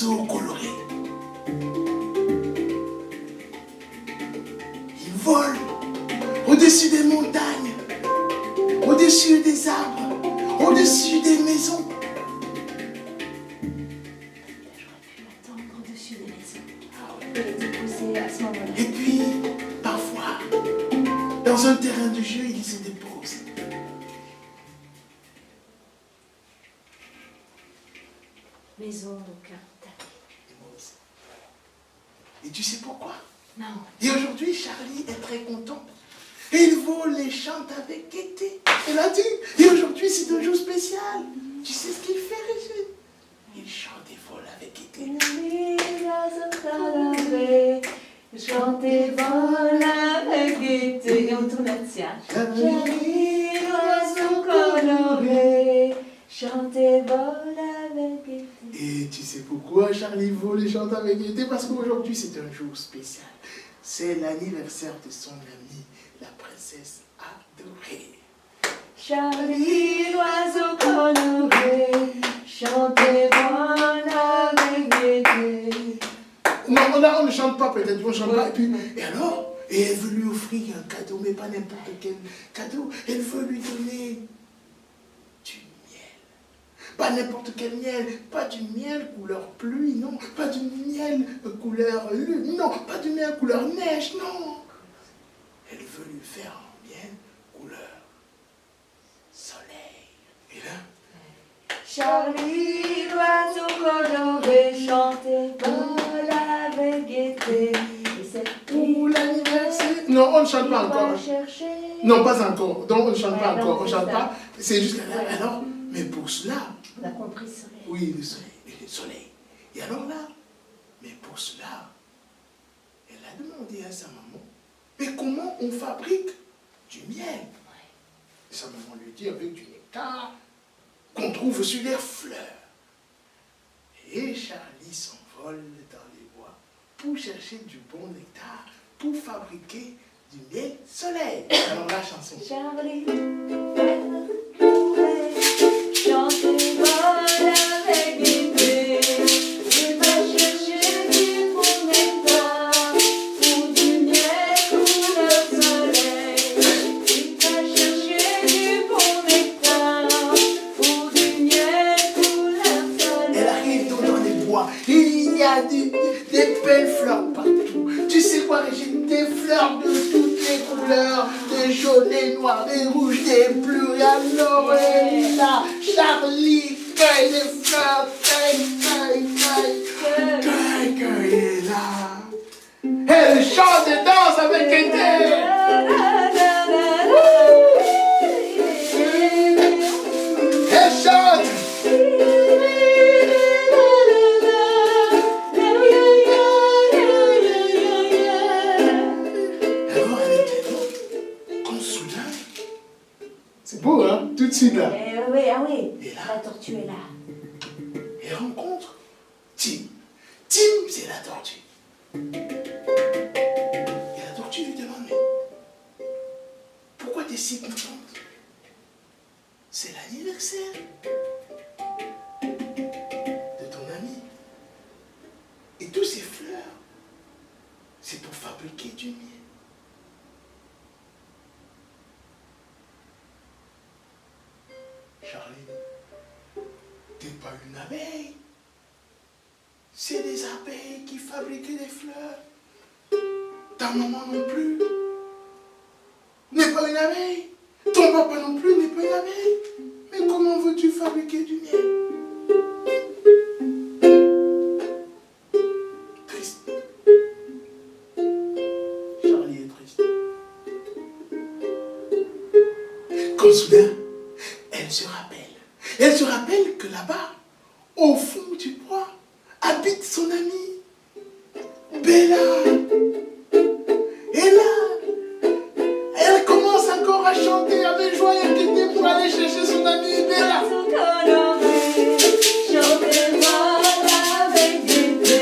oiseaux colorés. Ils volent au-dessus des montagnes, au-dessus des arbres, au-dessus des maisons. Au-dessus des maisons. Et les déposer à ce moment-là. Et puis, parfois, dans un terrain de jeu, il se dépose. Maison, donc, Et tu sais pourquoi? non. Et aujourd'hui, Charlie est très content. Et il vole et chante avec gaieté. Elle a dit, et aujourd'hui, c'est un jour spécial. Tu sais ce qu'il fait, Régine? Il chante et vole avec gaieté. Chante et vole avec gaieté. Et on tourne là-dessus. Charlie, oiseau coloré, chante et vole avec gaieté. Et tu sais pourquoi Charlie vole et chante avec gaieté? Parce qu'aujourd'hui, c'est un jour spécial. C'est l'anniversaire de son amie, la princesse adorée. Charlie, l'oiseau coloré, chante et vole avec gaieté. Non, là, on ne chante pas, peut-être, on ne chante pas. Et alors, et elle veut lui offrir un cadeau, mais pas n'importe quel cadeau. Elle veut lui donner du miel. Pas n'importe quel miel, pas du miel couleur pluie, non. Pas du miel couleur lune, non. Pas du miel couleur neige, non. Elle veut lui faire un miel couleur soleil. Et là, Charlie, l'oiseau coloré, chante et vole avec gaieté. Et c'est pour l'anniversaire. Non, on ne chante pas encore. chercher. Non, pas encore. Donc, on ne chante pas Ouais, encore. donc, On ne c'est chante ça. pas. C'est juste là. Ouais. Alors, mais pour cela, On a compris soleil. oui, le soleil. Le soleil. Et alors là, mais pour cela, elle a demandé à sa maman, mais comment on fabrique du miel? Et sa maman lui dit avec du nectar qu'on trouve sur les fleurs. Et Charlie s'envole dans les bois pour chercher du bon nectar, pour fabriquer du miel soleil. Alors la chanson. Charlie, chante et vole avec gaieté. Il va chercher du bon nectar pour du miel couleur soleil. Il va chercher du bon nectar pour du miel couleur soleil. Elle arrive dans les bois. Il y a des belles fleurs partout. Tu sais quoi, Régine? Des fleurs de toutes les couleurs. Des jaunes, des noirs, des rouges, des bleus. Et alors, elle est là. Charlie cueille les fleurs. Cueille. Elle est là. Elle chante et danse avec gaieté. Elle chante. Alors elle est tellement qu'on soudain. C'est beau, hein? Tout de suite là. Oui, ah oui. Et là, La tortue est là. elle rencontre Tim. Tim, c'est la tortue. Et la tortue lui demande, mais pourquoi tu es si contente? C'est l'anniversaire de ton ami. Et tous ces fleurs, c'est pour fabriquer du miel. Charlie, t'es pas une abeille. C'est des abeilles qui fabriquaient des fleurs. Ta maman non plus n'est pas une abeille. Ton papa non plus n'est pas une abeille. Mais comment veux-tu fabriquer du miel? Triste. Charlie est triste. Quand soudain, elle se rappelle. Elle se rappelle que là-bas, au fond du bois, habite son amie, Bella. Et là, elle commence encore à chanter avec joie et gaieté pour aller chercher son amie Bella. Chante et vole avec gaieté.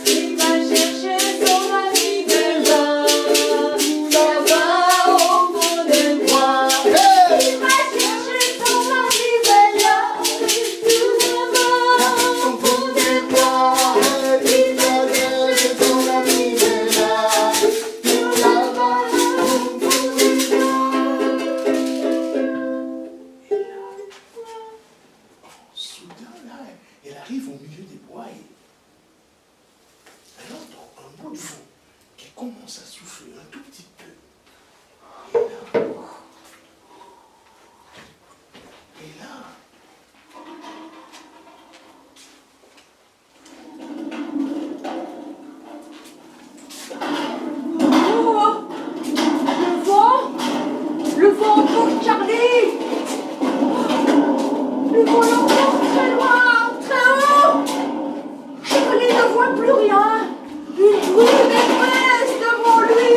Il va chercher son ami Bella. Là-bas au fond des bois. Hey! Il va chercher son ami Bella. Tout là-bas au fond des bois. commence à souffler un tout petit peu. Et là, le vent emporte Charlie. Le vent l'emporte très loin, très haut. Charlie ne voit plus rien. Une brume épaisse devant lui.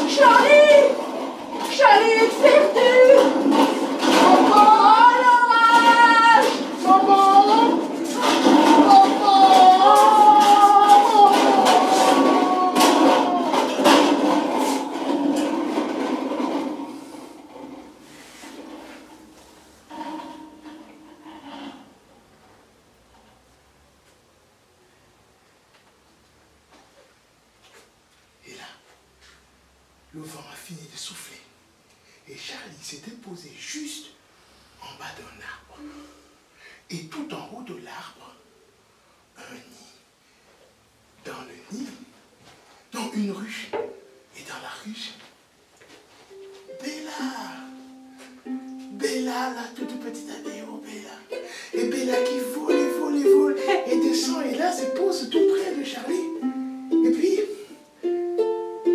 Charlie est perdu. Oh l'orage. Et là, le vent a fini de souffler. Et Charlie s'était posé juste en bas d'un arbre. Et tout en haut de l'arbre, un nid. Dans le nid, dans une ruche. Et dans la ruche, Bella, la toute petite abeille, oh Bella. Et Bella qui vole, et descend, et là se pose tout près de Charlie.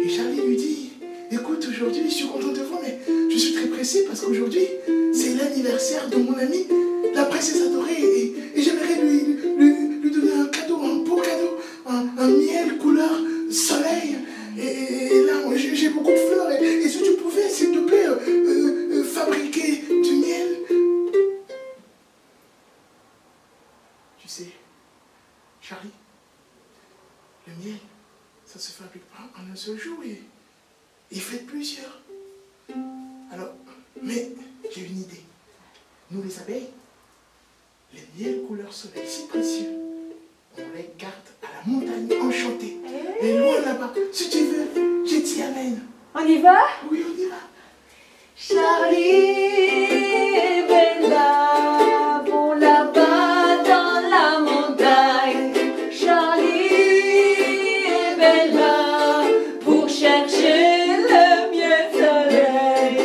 Et Charlie lui dit, écoute, aujourd'hui, je suis content de vous, mais je suis très pressé parce qu'aujourd'hui, c'est l'anniversaire de mon amie, la princesse adorée, et j'aimerais lui donner un cadeau, un beau cadeau, un miel couleur soleil. Et là, j'ai beaucoup de fleurs, et si tu pouvais, s'il te plaît, fabriquer du miel. Tu sais, Charlie, le miel, ça ne se fabrique pas en un seul jour, il fait plusieurs. Alors, mais j'ai une idée. Nous les abeilles, les miels couleur soleil si précieux, on les garde à la montagne enchantée. Et loin là-bas, si tu veux, je t'y amène. On y va? Oui, on y va. Charlie et Bella vont là-bas dans la montagne. Charlie et Bella pour chercher le miel soleil.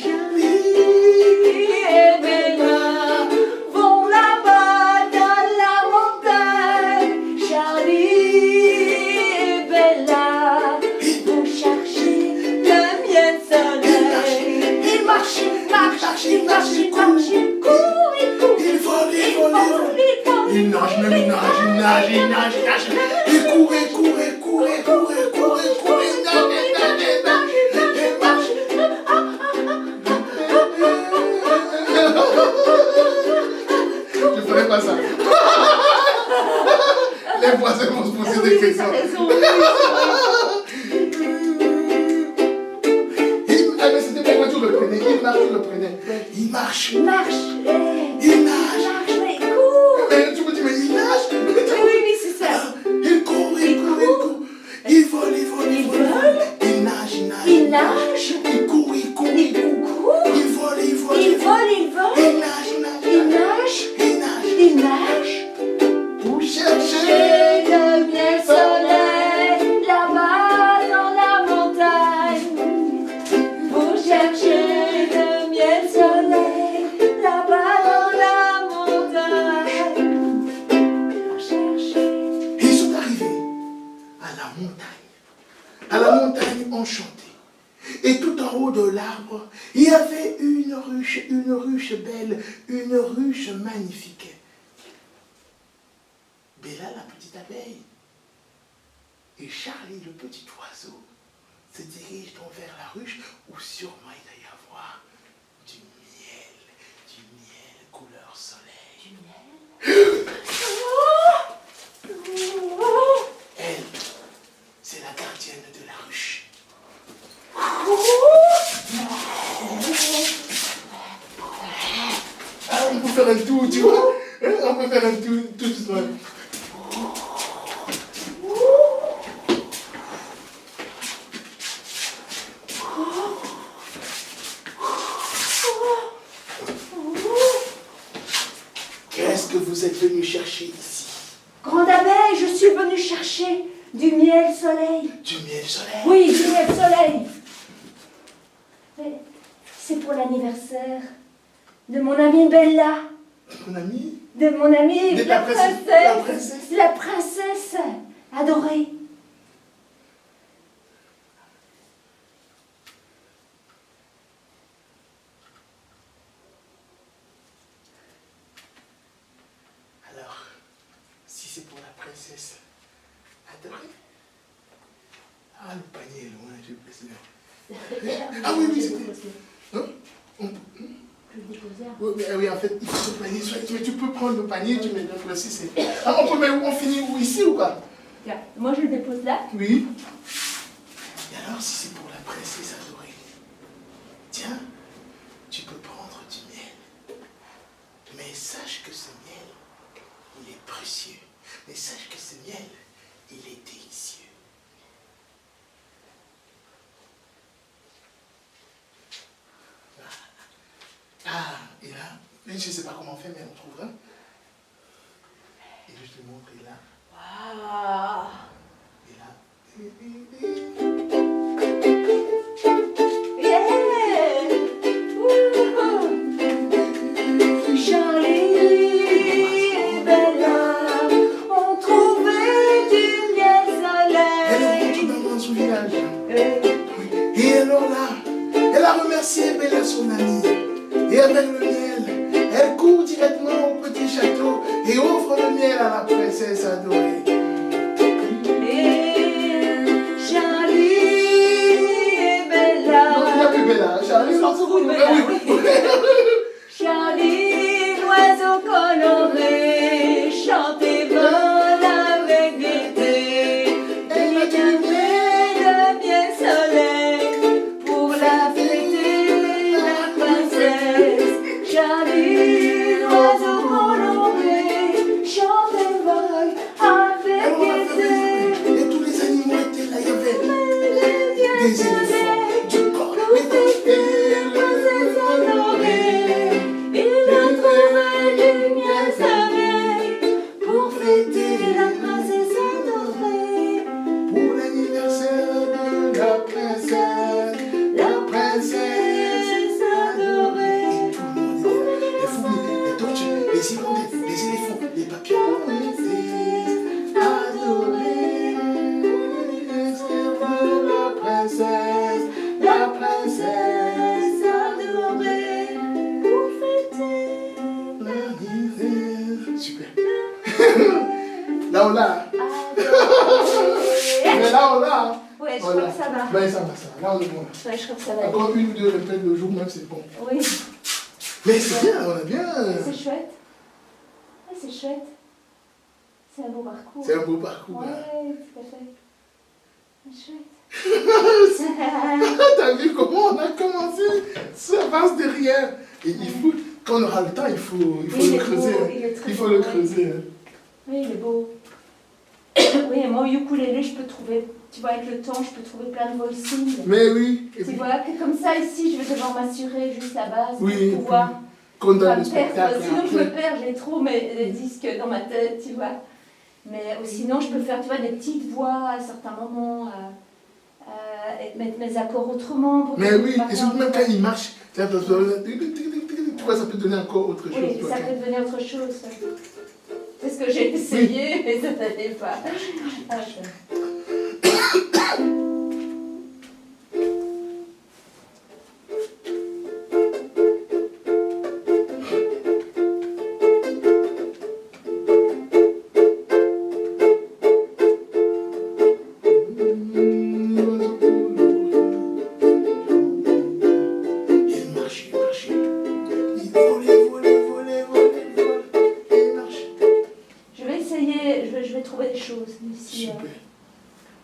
Charlie et Bella vont là-bas dans la montagne. Charlie et Bella pour chercher le miel soleil. Il marche, il court, Il vole, il nage, même il nage. Il court, il nage, il marche. Je ferai pas ça. Les voisins vont se poser des questions. Mais c'était pour moi, tu le prenais. Il marche. Il nage. mais il court. Mais tu me dis, mais il nage. Oui, c'est ça. Il court. Il vole. Il nage. Il nage. Il court. Il court. Il vole. Il vole. Il nage. Il nage. Pour chercher le miel soleil là-bas dans la montagne. Pour chercher le miel soleil là-bas dans la montagne. Pour chercher. Ils sont arrivés à la montagne enchantée. Et tout en haut de l'arbre, il y avait une ruche belle, une ruche magnifique. Bella, la petite abeille, et Charlie, le petit oiseau, se dirigent donc vers la ruche où sûrement il doit y avoir du miel couleur soleil. Elle, c'est la gardienne de la ruche. Ah, on peut faire un tour, tu vois? On peut faire un tour tout doucement. Qu'est-ce que vous êtes venu chercher ici? Grande abeille, je suis venue chercher Du miel soleil. Du miel soleil. Oui, du miel soleil. Mais c'est pour l'anniversaire de mon amie Bella. Mon ami. De mon amie, De la la princesse. princesse. La princesse adorée. Alors, si c'est pour la princesse adorée. Ah, le panier est loin, j'ai plaisir. Ah oui, oui, c'était. Hein? Oui, oui, en fait, il faut le panier. Mais tu peux prendre le panier, tu mets le aussi. Ah, on finit où, ici ou quoi? Tiens, moi je le dépose là. Oui. Et alors, si c'est pour la princesse adorée, tiens, tu peux prendre du miel. Mais sache que ce miel, il est précieux. Mais sache que ce miel, il est délicieux. Ah, et là, je ne sais pas comment on fait, mais on trouvera. Et je te montre, et là. Waouh. Et là. Yeah. Charlie et Bella ont trouvé du miel Elle est soleil. retournée dans son village. Oui. Et alors là, elle a remercié Bella, son amie. Et avec le miel, elle court directement au petit château et offre le miel à la princesse adorée. Et Charlie et Bella. Non, il n'y a plus Bella. Charlie, Ils on sont se trouvés, retrouve. oui. Charlie, l'oiseau coloré, chante et vole avec gaieté. Elle a du miel. Le miel soleil pour la fêter, la princesse. Charlie, l'oiseau coloré, chante et vole avec Alors on a fait gaieté. des- et tous les animaux étaient là. Il y avait Le miel des soleil éléphants, du corps, pour fêter la princesse adorée. Il a trouvé du miel soleil pour fêter la princesse adorée. pour l'anniversaire de la princesse. La princesse adorée. Et tout le monde était- les fourmis, les tortues, les hirondelles, les éléphants, les papillons. Adorée. La princesse Adorée pour fêter. l'anniversaire. Super. Là on l'a. Adorée. Mais là on l'a. Ouais, je On crois l'a. que ça va. Ben ça va, ça va. Là on est bon. Ouais, je crois que ça va. Encore une ou deux répètes le jour même, c'est bon. Oui, Mais c'est bien, on a bien. c'est chouette. Ouais, c'est chouette. C'est un beau parcours. C'est un beau parcours. Ouais, Là. tout à fait. C'est chouette. T'as vu comment on a commencé? Ça passe de rien. Et il faut, quand on aura le temps, il faut Oui, le creuser. beau, Hein. il est très Il faut beau, le oui. creuser. Hein. Oui, il est beau. Oui, et moi, au ukulélé, je peux trouver, tu vois, avec le temps, je peux trouver plein de voicings. Mais oui. Et Tu puis, vois, que comme ça, ici, je vais devoir m'assurer juste la base oui, pour pouvoir qu'on pas donne le me perdre. spectacle. Sinon, je me Après. perds, j'ai trop les disques dans ma tête, tu vois. Mais sinon, je peux faire, tu vois, des petites voix à certains moments, et mettre mes accords autrement. Pour Mais que- oui, par et surtout exemple, même quand il marche, tu vois, ça peut donner encore autre chose. Oui, tu vois, ça quand- peut devenir autre chose. C'est ce que j'ai essayé, mais ça n'allait pas. Ah, ça. Il marche, il marche. Il volait, il marche. Je vais essayer, je vais trouver des choses d'ici. Super.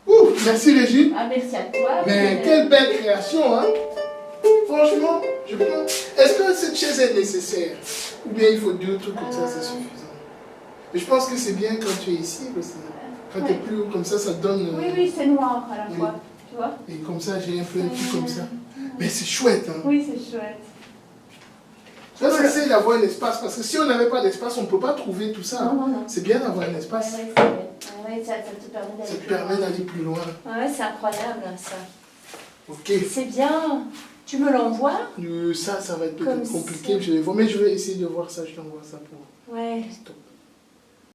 Ouh, merci Régine. Ah, merci à toi. Mais quelle belle création, hein? Franchement, je pense. Est-ce que cette chaise est nécessaire? Ou bien il faut deux trucs comme ça, c'est suffisant? Mais je pense que c'est bien quand tu es ici, parce que quand tu es plus haut comme ça donne. Oui, oui, c'est noir à la Oui. fois. Tu vois? Et comme ça, j'ai un peu un truc comme ça. Mais c'est chouette, hein? Oui, c'est chouette. Ça, c'est essayer d'avoir un espace, parce que si on n'avait pas d'espace, on ne peut pas trouver tout ça. Non, non, non. C'est bien d'avoir un Ouais, espace. ouais, c'est vrai. Ouais. Ouais, ça te permet d'aller Ça te plus permet loin. d'aller plus loin. Ouais, c'est incroyable ça. Ok. C'est bien. Tu me l'envoies? Ça va être Comme peut-être compliqué. ça. Mais je vais essayer de voir ça. Je t'envoie ça pour Ouais. stop.